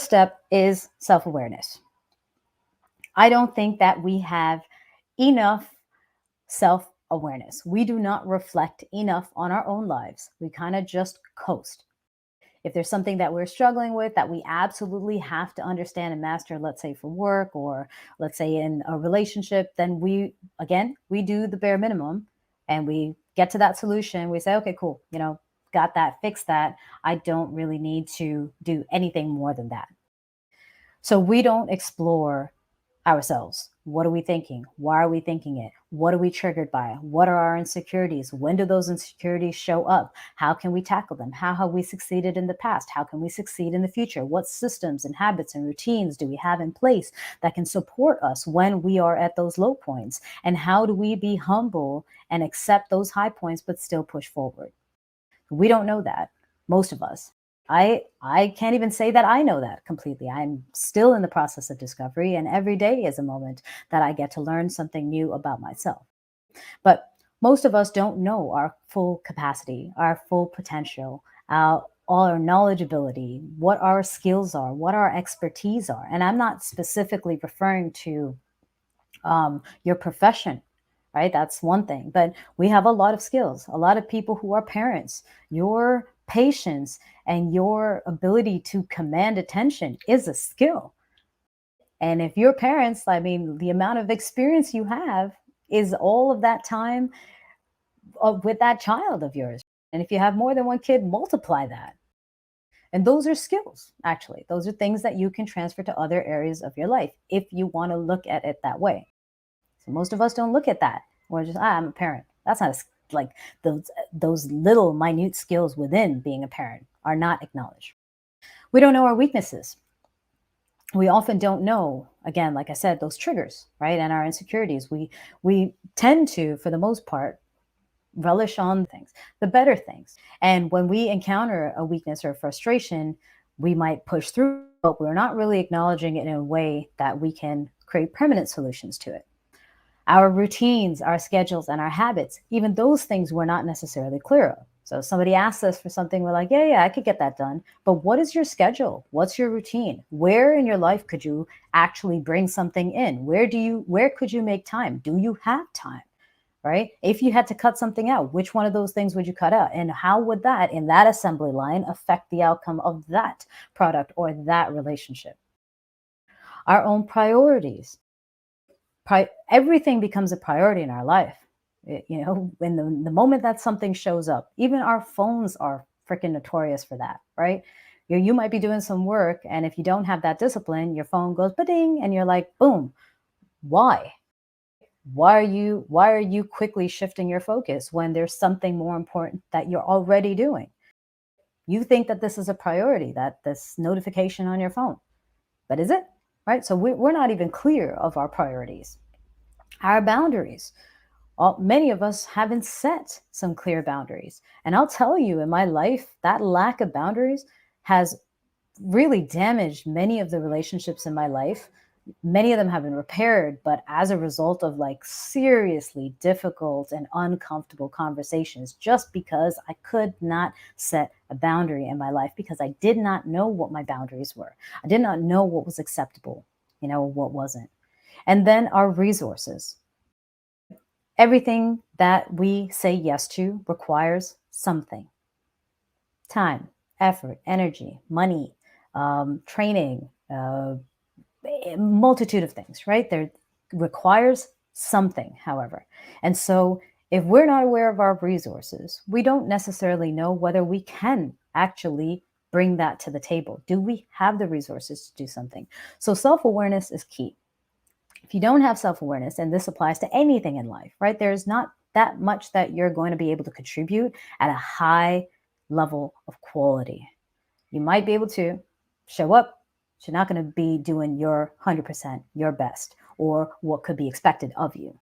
step is self-awareness. I don't think that we have enough self-awareness. We do not reflect enough on our own lives. We kind of just coast. If there's something that we're struggling with that we absolutely have to understand and master, let's say for work or let's say in a relationship, then we do the bare minimum and we get to that solution. We say, okay, cool, got that, fix that. I don't really need to do anything more than that. So we don't explore ourselves. What are we thinking? Why are we thinking it? What are we triggered by? What are our insecurities? When do those insecurities show up? How can we tackle them? How have we succeeded in the past? How can we succeed in the future? What systems and habits and routines do we have in place that can support us when we are at those low points? And how do we be humble and accept those high points but still push forward? We don't know that, most of us. I can't even say that I know that completely. I'm still in the process of discovery, and every day is a moment that I get to learn something new about myself. But most of us don't know our full capacity, our full potential, all our knowledgeability, what our skills are, what our expertise are. And I'm not specifically referring to your profession, right? That's one thing. But we have a lot of skills, a lot of people who are parents. Your patience and your ability to command attention is a skill. And if your parents, I mean, the amount of experience you have is all of that time with that child of yours. And if you have more than one kid, multiply that. And those are skills, actually. Those are things that you can transfer to other areas of your life if you want to look at it that way. So most of us don't look at that. We're just, I'm a parent. That's not like those little minute skills within being a parent are not acknowledged. We don't know our weaknesses. We often don't know, again, like I said, those triggers, right? And our insecurities. We tend to, for the most part, relish on things, the better things. And when we encounter a weakness or frustration, we might push through, but we're not really acknowledging it in a way that we can create permanent solutions to it. Our routines, our schedules, and our habits, even those things we're not necessarily clear of. So if somebody asks us for something, we're like, yeah, I could get that done. But what is your schedule? What's your routine? Where in your life could you actually bring something in? Where could you make time? Do you have time? Right? If you had to cut something out, which one of those things would you cut out? And how would that, in that assembly line, affect the outcome of that product or that relationship? Our own priorities. Everything becomes a priority in our life. When the moment that something shows up, even our phones are freaking notorious for that, right? You might be doing some work, and if you don't have that discipline, your phone goes ba-ding, and you're like, boom. Why? Why are you quickly shifting your focus when there's something more important that you're already doing? You think that this is a priority, that this notification on your phone, but is it? Right? So we're not even clear of our priorities. Our boundaries. Many of us haven't set some clear boundaries. And I'll tell you, in my life, that lack of boundaries has really damaged many of the relationships in my life. Many of them have been repaired, but as a result of like seriously difficult and uncomfortable conversations, just because I could not set a boundary in my life because I did not know what my boundaries were. I did not know what was acceptable, what wasn't. And then our resources. Everything that we say yes to requires something: time, effort, energy, money, training, a multitude of things, right? There requires something, however. And so if we're not aware of our resources, we don't necessarily know whether we can actually bring that to the table. Do we have the resources to do something? So self-awareness is key. If you don't have self-awareness, and this applies to anything in life, right? There's not that much that you're going to be able to contribute at a high level of quality. You might be able to show up, but you're not going to be doing your 100%, your best, or what could be expected of you.